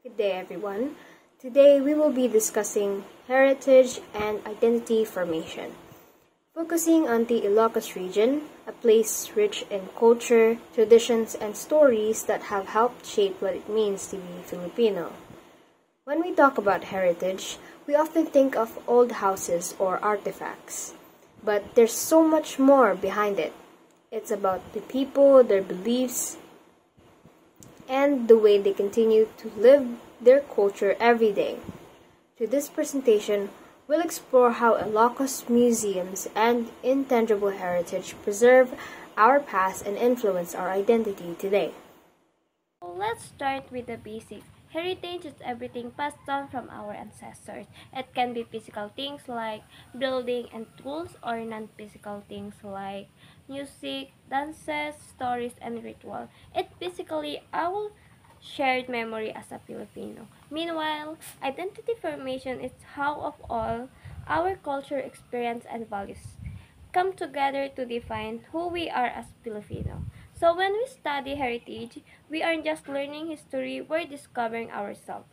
Good day, everyone. Today we will be discussing heritage and identity formation, focusing on the Ilocos region, a place rich in culture, traditions, and stories that have helped shape what it means to be Filipino. When we talk about heritage, we often think of old houses or artifacts, but there's so much more behind it. It's about the people, their beliefs, and the way they continue to live their culture every day. Through this presentation, we'll explore how Ilocos museums and intangible heritage preserve our past and influence our identity today. So let's start with the basics. Heritage is everything passed down from our ancestors. It can be physical things like building and tools, or non-physical things like music, dances, stories, and ritual. It's basically our shared memory as a Filipino. Meanwhile, identity formation is how of all our culture, experience, and values come together to define who we are as Filipino. So when we study heritage, we aren't just learning history, we're discovering ourselves.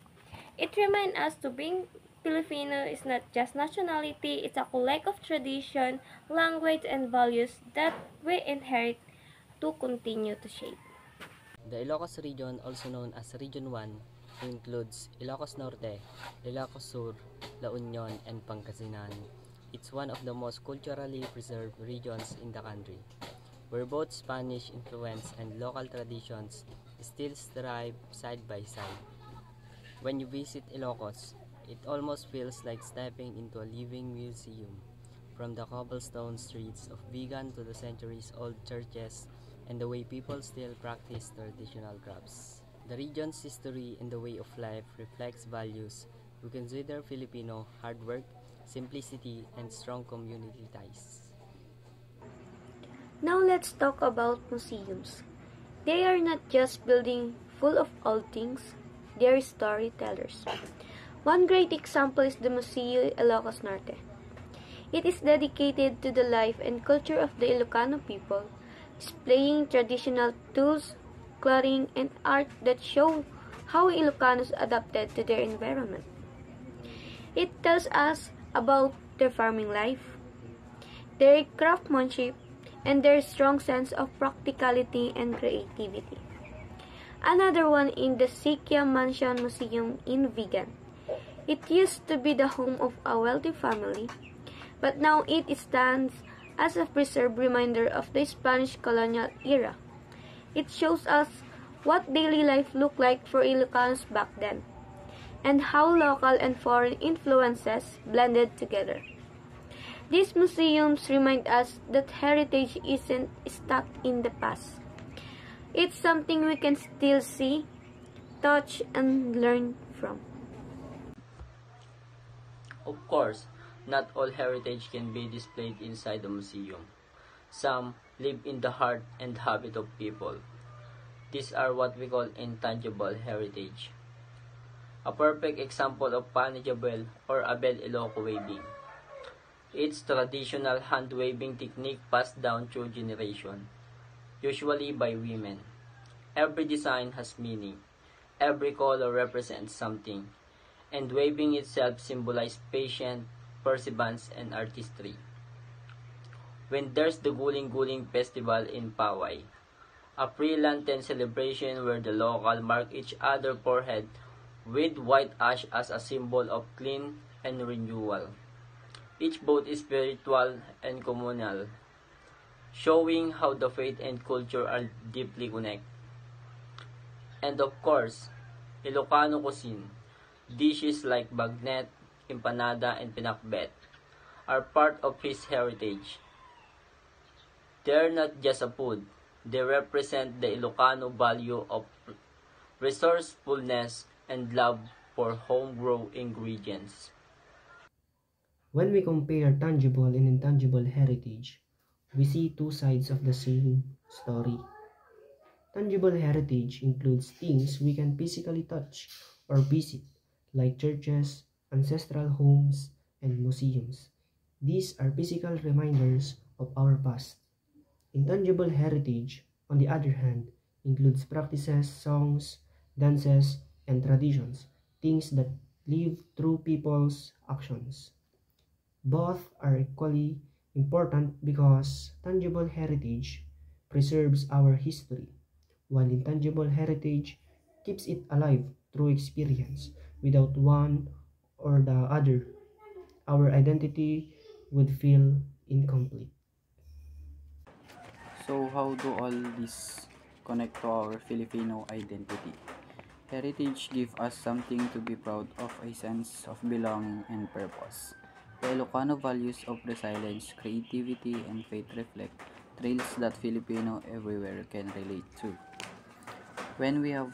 It reminds us to being Filipino is not just nationality, it's a collective of tradition, language, and values that we inherit to continue to shape. The Ilocos region, also known as Region 1, includes Ilocos Norte, Ilocos Sur, La Union, and Pangasinan. It's one of the most culturally preserved regions in the country, where both Spanish influence and local traditions still thrive side by side. When you visit Ilocos, it almost feels like stepping into a living museum, from the cobblestone streets of Vigan to the centuries-old churches and the way people still practice traditional crafts. The region's history and the way of life reflects values we consider Filipino: hard work, simplicity, and strong community ties. Now let's talk about museums. They are not just buildings full of old things, they are storytellers. One great example is the Museo Ilocos Norte. It is dedicated to the life and culture of the Ilocano people, displaying traditional tools, clothing, and art that show how Ilocanos adapted to their environment. It tells us about their farming life, their craftsmanship, and their strong sense of practicality and creativity. Another one in the Sikia Mansion Museum in Vigan. It used to be the home of a wealthy family, but now it stands as a preserved reminder of the Spanish colonial era. It shows us what daily life looked like for Ilocanos back then, and how local and foreign influences blended together. These museums remind us that heritage isn't stuck in the past. It's something we can still see, touch, and learn from. Of course, not all heritage can be displayed inside a museum. Some live in the heart and habit of people. These are what we call intangible heritage. A perfect example of Panajabel or Abel Iloco waving. It's traditional hand-waving technique passed down through generation, usually by women. Every design has meaning. Every color represents something, and waving itself symbolizes patience, perseverance, and artistry. When there's the Guling-Guling Festival in Paway, a pre-Lenten celebration where the local mark each other's forehead with white ash as a symbol of clean and renewal. Each both is spiritual and communal, showing how the faith and culture are deeply connected. And of course, Ilocano cuisine, dishes like bagnet, empanada, and pinakbet, are part of his heritage. They're not just a food, they represent the Ilocano value of resourcefulness and love for homegrown ingredients. When we compare tangible and intangible heritage, we see two sides of the same story. Tangible heritage includes things we can physically touch or visit, like churches, ancestral homes, and museums. These are physical reminders of our past. Intangible heritage, on the other hand, includes practices, songs, dances, and traditions, things that live through people's actions. Both are equally important because tangible heritage preserves our history, while intangible heritage keeps it alive through experience. Without one or the other, our identity would feel incomplete. So how do all this connect to our Filipino identity? Heritage gives us something to be proud of, a sense of belonging and purpose. The Ilocano values of resilience, creativity, and faith reflect traits that Filipino everywhere can relate to. When we have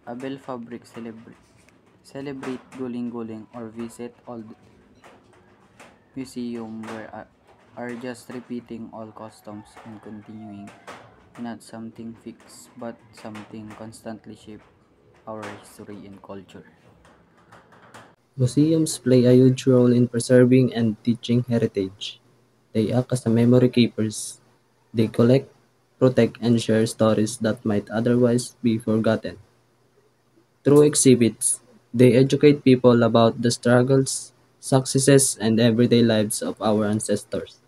a bell fabric celebrate guling-guling or visit old museum where are just repeating all customs and continuing not something fixed but something constantly shape our history and culture. Museums play a huge role in preserving and teaching heritage. They act as memory keepers. They collect, protect, and share stories that might otherwise be forgotten. Through exhibits, they educate people about the struggles, successes, and everyday lives of our ancestors.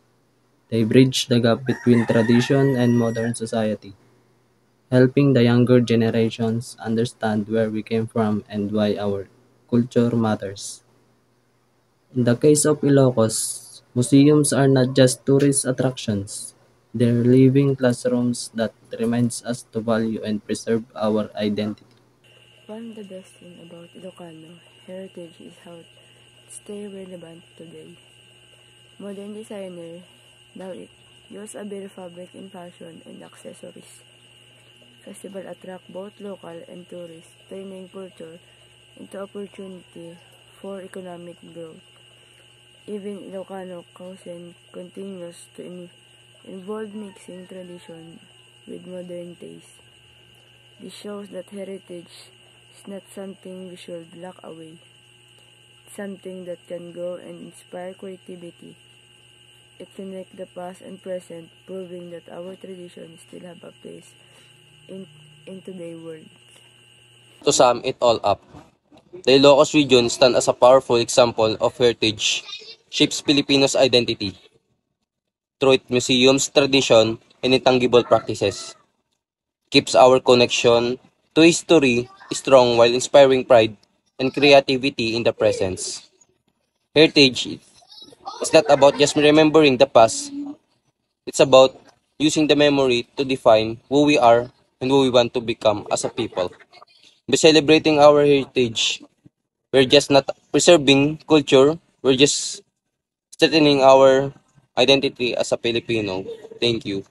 They bridge the gap between tradition and modern society, helping the younger generations understand where we came from and why our culture matters. In the case of Ilocos, museums are not just tourist attractions. They're living classrooms that reminds us to value and preserve our identity. One of the best thing about Ilocano heritage is how it stay relevant today. Modern designer now it use a bit of fabric in fashion and accessories. Festival attract both local and tourists, turning culture into opportunity for economic growth. Even Ilocano cuisine continues to involve mixing tradition with modern taste. This shows that heritage is not something we should lock away. It's something that can grow and inspire creativity. It connects the past and present, proving that our traditions still have a place in, in today's world. To sum it all up, the Ilocos region stands as a powerful example of heritage, shapes Filipinos' identity through its museums, tradition, and intangible practices, keeps our connection to history strong while inspiring pride and creativity in the present. Heritage is not about just remembering the past, it's about using the memory to define who we are and who we want to become as a people. By celebrating our heritage, we're just not preserving culture, we're just strengthening our identity as a Filipino. Thank you.